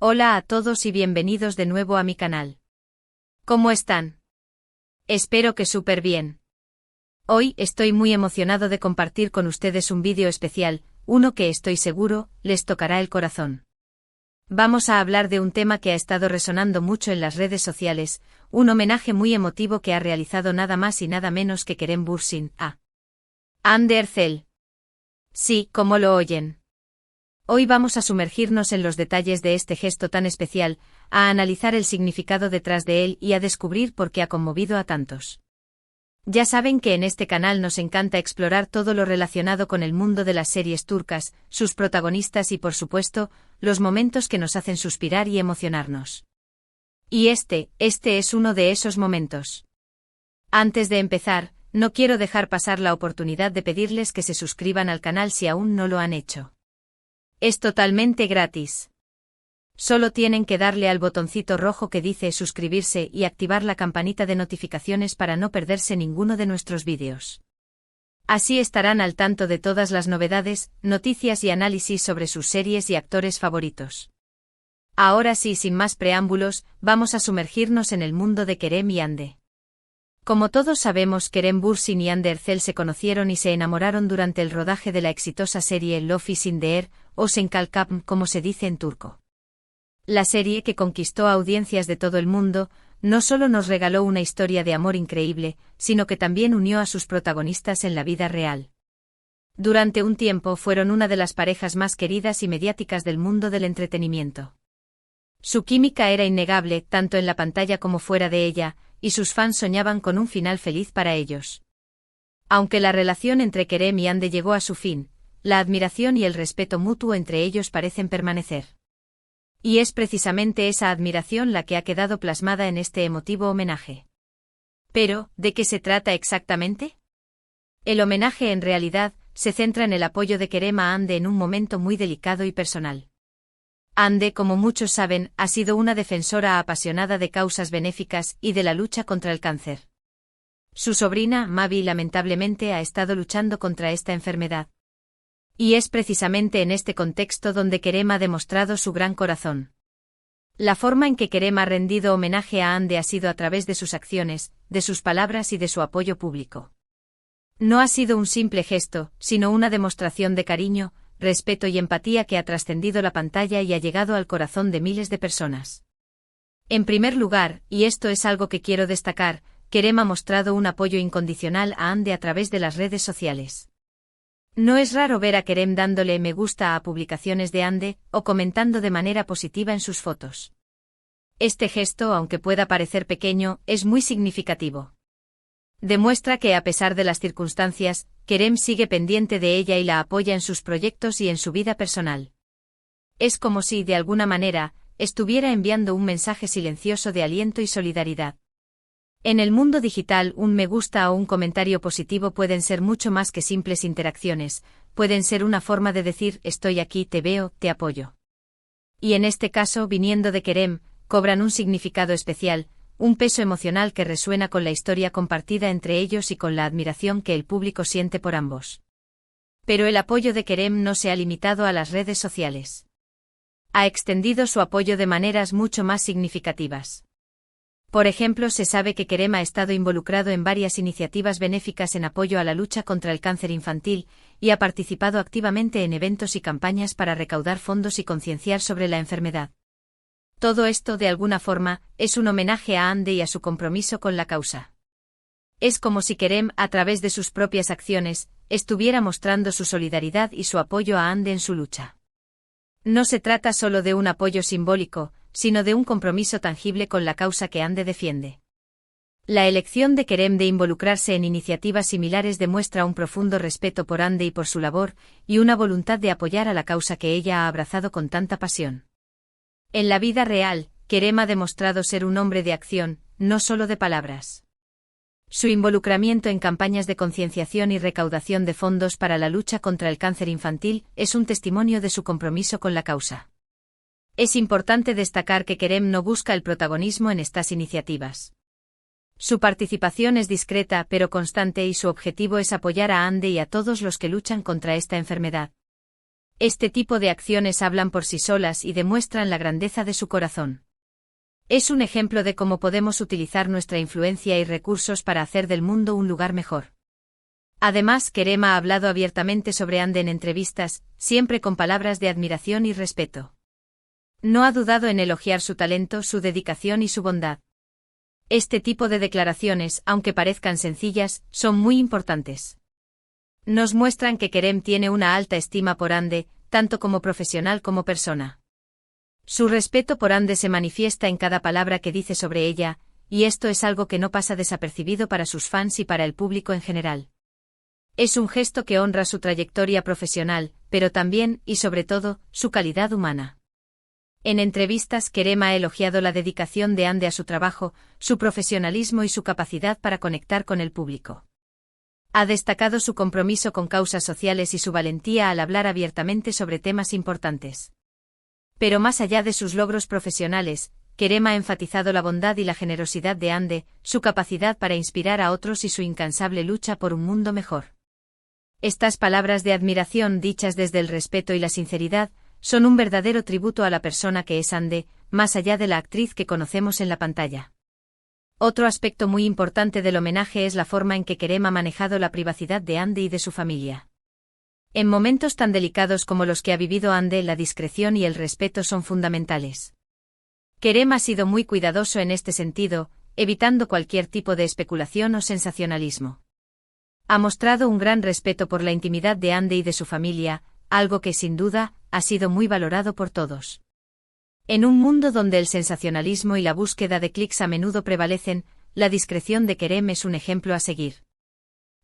Hola a todos y bienvenidos de nuevo a mi canal. ¿Cómo están? Espero que súper bien. Hoy estoy muy emocionado de compartir con ustedes un vídeo especial, uno que estoy seguro, les tocará el corazón. Vamos a hablar de un tema que ha estado resonando mucho en las redes sociales, un homenaje muy emotivo que ha realizado nada más y nada menos que Kerem Bürsin a Hande Erçel. Sí, como lo oyen. Hoy vamos a sumergirnos en los detalles de este gesto tan especial, a analizar el significado detrás de él y a descubrir por qué ha conmovido a tantos. Ya saben que en este canal nos encanta explorar todo lo relacionado con el mundo de las series turcas, sus protagonistas y por supuesto, los momentos que nos hacen suspirar y emocionarnos. Y este es uno de esos momentos. Antes de empezar, no quiero dejar pasar la oportunidad de pedirles que se suscriban al canal si aún no lo han hecho. Es totalmente gratis. Solo tienen que darle al botoncito rojo que dice suscribirse y activar la campanita de notificaciones para no perderse ninguno de nuestros vídeos. Así estarán al tanto de todas las novedades, noticias y análisis sobre sus series y actores favoritos. Ahora sí, sin más preámbulos, vamos a sumergirnos en el mundo de Kerem y Hande. Como todos sabemos, Kerem Bürsin y Hande Erçel se conocieron y se enamoraron durante el rodaje de la exitosa serie Love is in the Air, o Senkalkam, como se dice en turco. La serie, que conquistó a audiencias de todo el mundo, no solo nos regaló una historia de amor increíble, sino que también unió a sus protagonistas en la vida real. Durante un tiempo fueron una de las parejas más queridas y mediáticas del mundo del entretenimiento. Su química era innegable, tanto en la pantalla como fuera de ella, y sus fans soñaban con un final feliz para ellos. Aunque la relación entre Kerem y Hande llegó a su fin, la admiración y el respeto mutuo entre ellos parecen permanecer. Y es precisamente esa admiración la que ha quedado plasmada en este emotivo homenaje. Pero, ¿de qué se trata exactamente? El homenaje en realidad se centra en el apoyo de Kerem a Hande en un momento muy delicado y personal. Hande, como muchos saben, ha sido una defensora apasionada de causas benéficas y de la lucha contra el cáncer. Su sobrina, Mavi, lamentablemente ha estado luchando contra esta enfermedad. Y es precisamente en este contexto donde Kerem ha demostrado su gran corazón. La forma en que Kerem ha rendido homenaje a Hande ha sido a través de sus acciones, de sus palabras y de su apoyo público. No ha sido un simple gesto, sino una demostración de cariño, respeto y empatía que ha trascendido la pantalla y ha llegado al corazón de miles de personas. En primer lugar, y esto es algo que quiero destacar, Kerem ha mostrado un apoyo incondicional a Hande a través de las redes sociales. No es raro ver a Kerem dándole me gusta a publicaciones de Hande, o comentando de manera positiva en sus fotos. Este gesto, aunque pueda parecer pequeño, es muy significativo. Demuestra que a pesar de las circunstancias, Kerem sigue pendiente de ella y la apoya en sus proyectos y en su vida personal. Es como si, de alguna manera, estuviera enviando un mensaje silencioso de aliento y solidaridad. En el mundo digital, un me gusta o un comentario positivo pueden ser mucho más que simples interacciones, pueden ser una forma de decir estoy aquí, te veo, te apoyo. Y en este caso, viniendo de Kerem, cobran un significado especial, un peso emocional que resuena con la historia compartida entre ellos y con la admiración que el público siente por ambos. Pero el apoyo de Kerem no se ha limitado a las redes sociales. Ha extendido su apoyo de maneras mucho más significativas. Por ejemplo, se sabe que Kerem ha estado involucrado en varias iniciativas benéficas en apoyo a la lucha contra el cáncer infantil, y ha participado activamente en eventos y campañas para recaudar fondos y concienciar sobre la enfermedad. Todo esto, de alguna forma, es un homenaje a Hande y a su compromiso con la causa. Es como si Kerem, a través de sus propias acciones, estuviera mostrando su solidaridad y su apoyo a Hande en su lucha. No se trata solo de un apoyo simbólico, sino de un compromiso tangible con la causa que Hande defiende. La elección de Kerem de involucrarse en iniciativas similares demuestra un profundo respeto por Hande y por su labor, y una voluntad de apoyar a la causa que ella ha abrazado con tanta pasión. En la vida real, Kerem ha demostrado ser un hombre de acción, no solo de palabras. Su involucramiento en campañas de concienciación y recaudación de fondos para la lucha contra el cáncer infantil es un testimonio de su compromiso con la causa. Es importante destacar que Kerem no busca el protagonismo en estas iniciativas. Su participación es discreta pero constante y su objetivo es apoyar a Hande y a todos los que luchan contra esta enfermedad. Este tipo de acciones hablan por sí solas y demuestran la grandeza de su corazón. Es un ejemplo de cómo podemos utilizar nuestra influencia y recursos para hacer del mundo un lugar mejor. Además, Kerem ha hablado abiertamente sobre Hande en entrevistas, siempre con palabras de admiración y respeto. No ha dudado en elogiar su talento, su dedicación y su bondad. Este tipo de declaraciones, aunque parezcan sencillas, son muy importantes. Nos muestran que Kerem tiene una alta estima por Hande, tanto como profesional como persona. Su respeto por Hande se manifiesta en cada palabra que dice sobre ella, y esto es algo que no pasa desapercibido para sus fans y para el público en general. Es un gesto que honra su trayectoria profesional, pero también, y sobre todo, su calidad humana. En entrevistas, Kerem ha elogiado la dedicación de Hande a su trabajo, su profesionalismo y su capacidad para conectar con el público. Ha destacado su compromiso con causas sociales y su valentía al hablar abiertamente sobre temas importantes. Pero más allá de sus logros profesionales, Kerem ha enfatizado la bondad y la generosidad de Hande, su capacidad para inspirar a otros y su incansable lucha por un mundo mejor. Estas palabras de admiración dichas desde el respeto y la sinceridad, son un verdadero tributo a la persona que es Hande, más allá de la actriz que conocemos en la pantalla. Otro aspecto muy importante del homenaje es la forma en que Kerem ha manejado la privacidad de Hande y de su familia. En momentos tan delicados como los que ha vivido Hande, la discreción y el respeto son fundamentales. Kerem ha sido muy cuidadoso en este sentido, evitando cualquier tipo de especulación o sensacionalismo. Ha mostrado un gran respeto por la intimidad de Hande y de su familia, algo que sin duda, ha sido muy valorado por todos. En un mundo donde el sensacionalismo y la búsqueda de clics a menudo prevalecen, la discreción de Kerem es un ejemplo a seguir.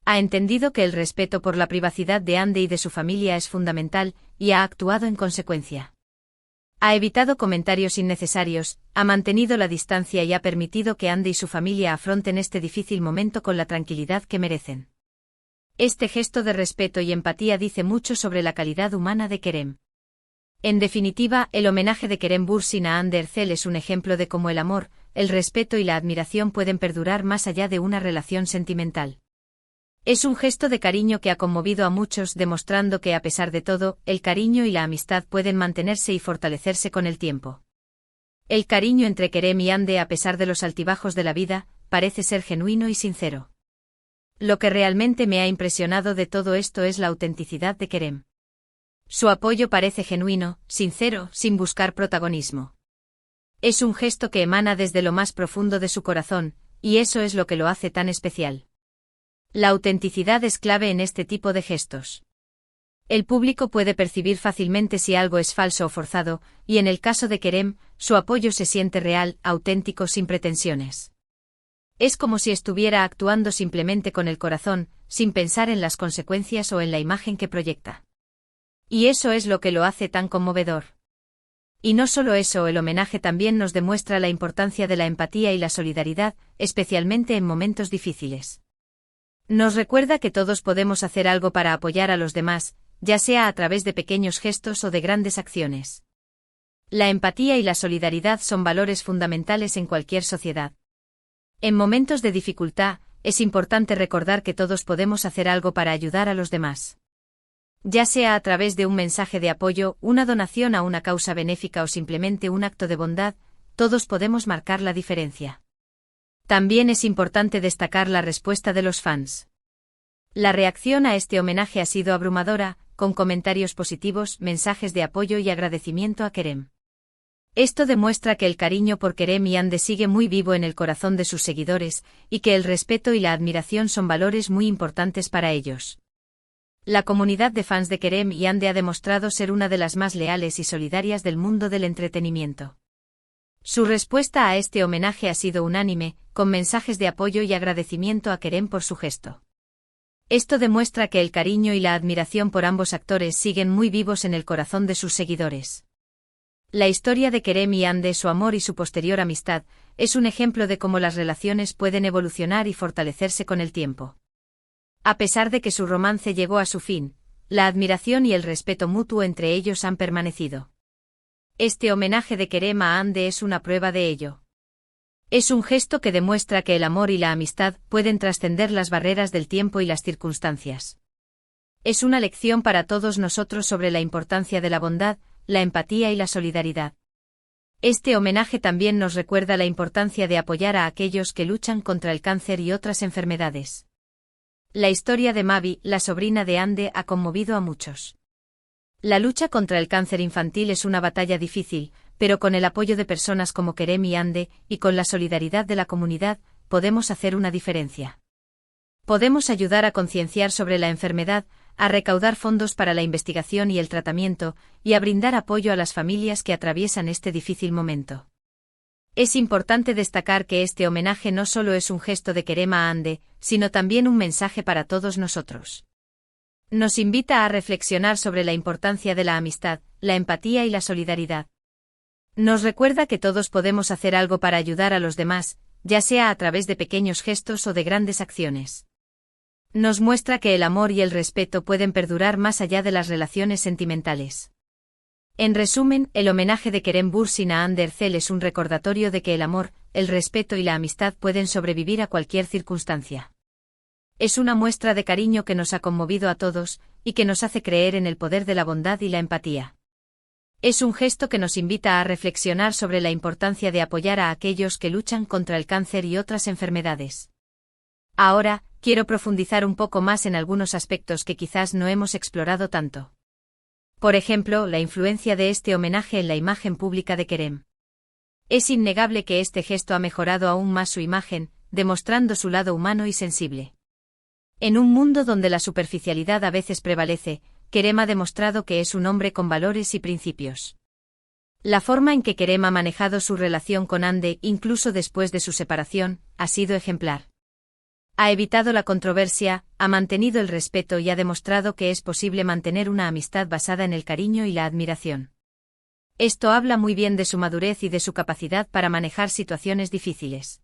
Ha entendido que el respeto por la privacidad de Hande y de su familia es fundamental, y ha actuado en consecuencia. Ha evitado comentarios innecesarios, ha mantenido la distancia y ha permitido que Hande y su familia afronten este difícil momento con la tranquilidad que merecen. Este gesto de respeto y empatía dice mucho sobre la calidad humana de Kerem. En definitiva, el homenaje de Kerem Bürsin a Hande Erçel es un ejemplo de cómo el amor, el respeto y la admiración pueden perdurar más allá de una relación sentimental. Es un gesto de cariño que ha conmovido a muchos, demostrando que a pesar de todo, el cariño y la amistad pueden mantenerse y fortalecerse con el tiempo. El cariño entre Kerem y Hande, a pesar de los altibajos de la vida, parece ser genuino y sincero. Lo que realmente me ha impresionado de todo esto es la autenticidad de Kerem. Su apoyo parece genuino, sincero, sin buscar protagonismo. Es un gesto que emana desde lo más profundo de su corazón, y eso es lo que lo hace tan especial. La autenticidad es clave en este tipo de gestos. El público puede percibir fácilmente si algo es falso o forzado, y en el caso de Kerem, su apoyo se siente real, auténtico, sin pretensiones. Es como si estuviera actuando simplemente con el corazón, sin pensar en las consecuencias o en la imagen que proyecta. Y eso es lo que lo hace tan conmovedor. Y no solo eso, el homenaje también nos demuestra la importancia de la empatía y la solidaridad, especialmente en momentos difíciles. Nos recuerda que todos podemos hacer algo para apoyar a los demás, ya sea a través de pequeños gestos o de grandes acciones. La empatía y la solidaridad son valores fundamentales en cualquier sociedad. En momentos de dificultad, es importante recordar que todos podemos hacer algo para ayudar a los demás. Ya sea a través de un mensaje de apoyo, una donación a una causa benéfica o simplemente un acto de bondad, todos podemos marcar la diferencia. También es importante destacar la respuesta de los fans. La reacción a este homenaje ha sido abrumadora, con comentarios positivos, mensajes de apoyo y agradecimiento a Kerem. Esto demuestra que el cariño por Kerem y Hande sigue muy vivo en el corazón de sus seguidores, y que el respeto y la admiración son valores muy importantes para ellos. La comunidad de fans de Kerem y Hande ha demostrado ser una de las más leales y solidarias del mundo del entretenimiento. Su respuesta a este homenaje ha sido unánime, con mensajes de apoyo y agradecimiento a Kerem por su gesto. Esto demuestra que el cariño y la admiración por ambos actores siguen muy vivos en el corazón de sus seguidores. La historia de Kerem y Hande, su amor y su posterior amistad, es un ejemplo de cómo las relaciones pueden evolucionar y fortalecerse con el tiempo. A pesar de que su romance llegó a su fin, la admiración y el respeto mutuo entre ellos han permanecido. Este homenaje de Kerem a Hande es una prueba de ello. Es un gesto que demuestra que el amor y la amistad pueden trascender las barreras del tiempo y las circunstancias. Es una lección para todos nosotros sobre la importancia de la bondad, la empatía y la solidaridad. Este homenaje también nos recuerda la importancia de apoyar a aquellos que luchan contra el cáncer y otras enfermedades. La historia de Mavi, la sobrina de Ande, ha conmovido a muchos. La lucha contra el cáncer infantil es una batalla difícil, pero con el apoyo de personas como Kerem y Ande, y con la solidaridad de la comunidad, podemos hacer una diferencia. Podemos ayudar a concienciar sobre la enfermedad, a recaudar fondos para la investigación y el tratamiento, y a brindar apoyo a las familias que atraviesan este difícil momento. Es importante destacar que este homenaje no solo es un gesto de Kerem a Ande, sino también un mensaje para todos nosotros. Nos invita a reflexionar sobre la importancia de la amistad, la empatía y la solidaridad. Nos recuerda que todos podemos hacer algo para ayudar a los demás, ya sea a través de pequeños gestos o de grandes acciones. Nos muestra que el amor y el respeto pueden perdurar más allá de las relaciones sentimentales. En resumen, el homenaje de Kerem Bürsin a Ande Erçel es un recordatorio de que el amor, el respeto y la amistad pueden sobrevivir a cualquier circunstancia. Es una muestra de cariño que nos ha conmovido a todos, y que nos hace creer en el poder de la bondad y la empatía. Es un gesto que nos invita a reflexionar sobre la importancia de apoyar a aquellos que luchan contra el cáncer y otras enfermedades. Ahora, quiero profundizar un poco más en algunos aspectos que quizás no hemos explorado tanto. Por ejemplo, la influencia de este homenaje en la imagen pública de Kerem. Es innegable que este gesto ha mejorado aún más su imagen, demostrando su lado humano y sensible. En un mundo donde la superficialidad a veces prevalece, Kerem ha demostrado que es un hombre con valores y principios. La forma en que Kerem ha manejado su relación con Ande, incluso después de su separación, ha sido ejemplar. Ha evitado la controversia, ha mantenido el respeto y ha demostrado que es posible mantener una amistad basada en el cariño y la admiración. Esto habla muy bien de su madurez y de su capacidad para manejar situaciones difíciles.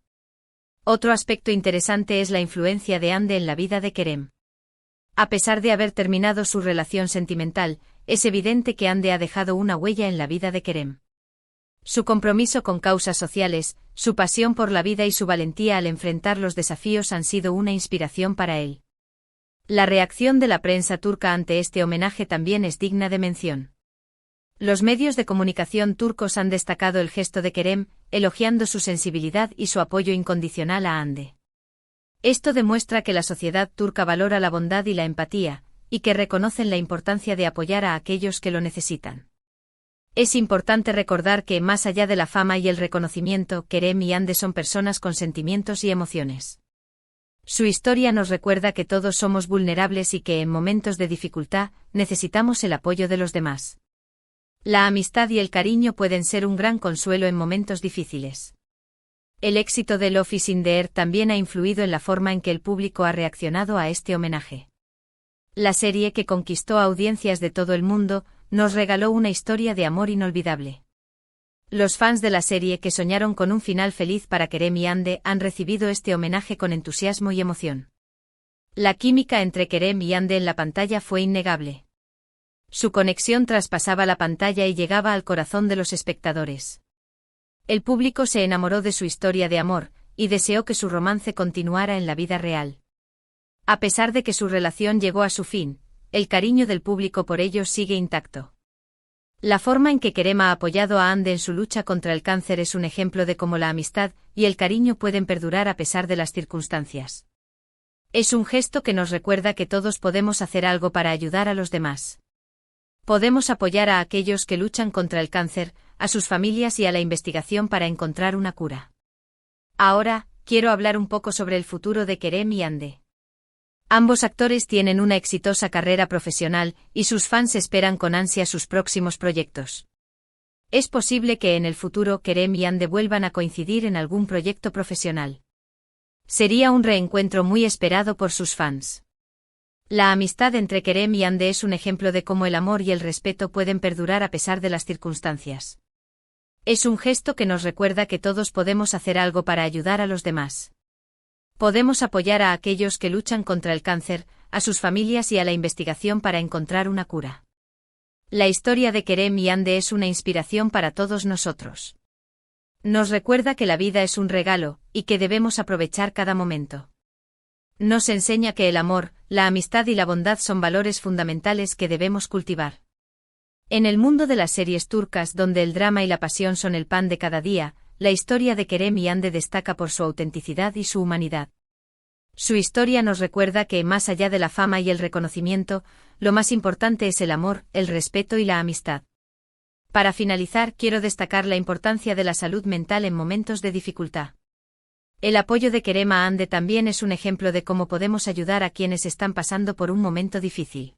Otro aspecto interesante es la influencia de Ande en la vida de Kerem. A pesar de haber terminado su relación sentimental, es evidente que Ande ha dejado una huella en la vida de Kerem. Su compromiso con causas sociales, su pasión por la vida y su valentía al enfrentar los desafíos han sido una inspiración para él. La reacción de la prensa turca ante este homenaje también es digna de mención. Los medios de comunicación turcos han destacado el gesto de Kerem, elogiando su sensibilidad y su apoyo incondicional a Ande. Esto demuestra que la sociedad turca valora la bondad y la empatía, y que reconocen la importancia de apoyar a aquellos que lo necesitan. Es importante recordar que, más allá de la fama y el reconocimiento, Kerem y Ande son personas con sentimientos y emociones. Su historia nos recuerda que todos somos vulnerables y que en momentos de dificultad, necesitamos el apoyo de los demás. La amistad y el cariño pueden ser un gran consuelo en momentos difíciles. El éxito de Love is in the Air también ha influido en la forma en que el público ha reaccionado a este homenaje. La serie, que conquistó audiencias de todo el mundo, nos regaló una historia de amor inolvidable. Los fans de la serie, que soñaron con un final feliz para Kerem y Ande, han recibido este homenaje con entusiasmo y emoción. La química entre Kerem y Ande en la pantalla fue innegable. Su conexión traspasaba la pantalla y llegaba al corazón de los espectadores. El público se enamoró de su historia de amor, y deseó que su romance continuara en la vida real. A pesar de que su relación llegó a su fin, el cariño del público por ellos sigue intacto. La forma en que Kerem ha apoyado a Ande en su lucha contra el cáncer es un ejemplo de cómo la amistad y el cariño pueden perdurar a pesar de las circunstancias. Es un gesto que nos recuerda que todos podemos hacer algo para ayudar a los demás. Podemos apoyar a aquellos que luchan contra el cáncer, a sus familias y a la investigación para encontrar una cura. Ahora, quiero hablar un poco sobre el futuro de Kerem y Ande. Ambos actores tienen una exitosa carrera profesional, y sus fans esperan con ansia sus próximos proyectos. Es posible que en el futuro Kerem y Ande vuelvan a coincidir en algún proyecto profesional. Sería un reencuentro muy esperado por sus fans. La amistad entre Kerem y Ande es un ejemplo de cómo el amor y el respeto pueden perdurar a pesar de las circunstancias. Es un gesto que nos recuerda que todos podemos hacer algo para ayudar a los demás. Podemos apoyar a aquellos que luchan contra el cáncer, a sus familias y a la investigación para encontrar una cura. La historia de Kerem y Ande es una inspiración para todos nosotros. Nos recuerda que la vida es un regalo, y que debemos aprovechar cada momento. Nos enseña que el amor, la amistad y la bondad son valores fundamentales que debemos cultivar. En el mundo de las series turcas donde el drama y la pasión son el pan de cada día, la historia de Kerem y Hande destaca por su autenticidad y su humanidad. Su historia nos recuerda que, más allá de la fama y el reconocimiento, lo más importante es el amor, el respeto y la amistad. Para finalizar, quiero destacar la importancia de la salud mental en momentos de dificultad. El apoyo de Kerem a Hande también es un ejemplo de cómo podemos ayudar a quienes están pasando por un momento difícil.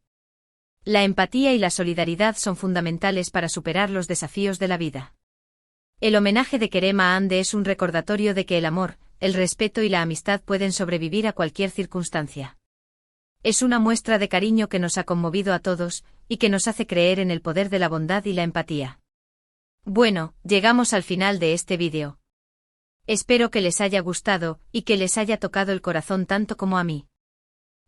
La empatía y la solidaridad son fundamentales para superar los desafíos de la vida. El homenaje de Kerem a Hande es un recordatorio de que el amor, el respeto y la amistad pueden sobrevivir a cualquier circunstancia. Es una muestra de cariño que nos ha conmovido a todos, y que nos hace creer en el poder de la bondad y la empatía. Bueno, llegamos al final de este vídeo. Espero que les haya gustado, y que les haya tocado el corazón tanto como a mí.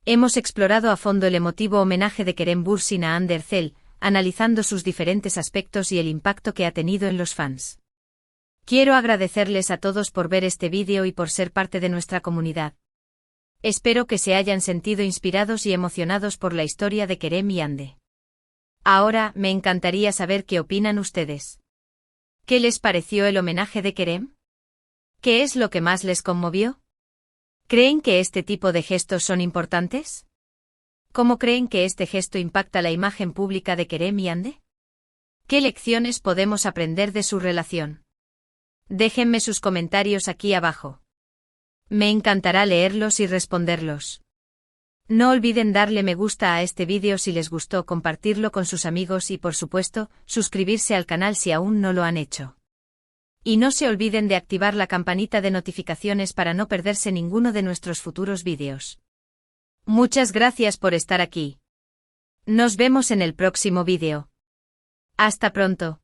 Hemos explorado a fondo el emotivo homenaje de Kerem Bürsin a Hande Erçel, analizando sus diferentes aspectos y el impacto que ha tenido en los fans. Quiero agradecerles a todos por ver este vídeo y por ser parte de nuestra comunidad. Espero que se hayan sentido inspirados y emocionados por la historia de Kerem y Hande. Ahora, me encantaría saber qué opinan ustedes. ¿Qué les pareció el homenaje de Kerem? ¿Qué es lo que más les conmovió? ¿Creen que este tipo de gestos son importantes? ¿Cómo creen que este gesto impacta la imagen pública de Kerem y Hande? ¿Qué lecciones podemos aprender de su relación? Déjenme sus comentarios aquí abajo. Me encantará leerlos y responderlos. No olviden darle me gusta a este vídeo si les gustó, compartirlo con sus amigos y, por supuesto, suscribirse al canal si aún no lo han hecho. Y no se olviden de activar la campanita de notificaciones para no perderse ninguno de nuestros futuros vídeos. Muchas gracias por estar aquí. Nos vemos en el próximo vídeo. Hasta pronto.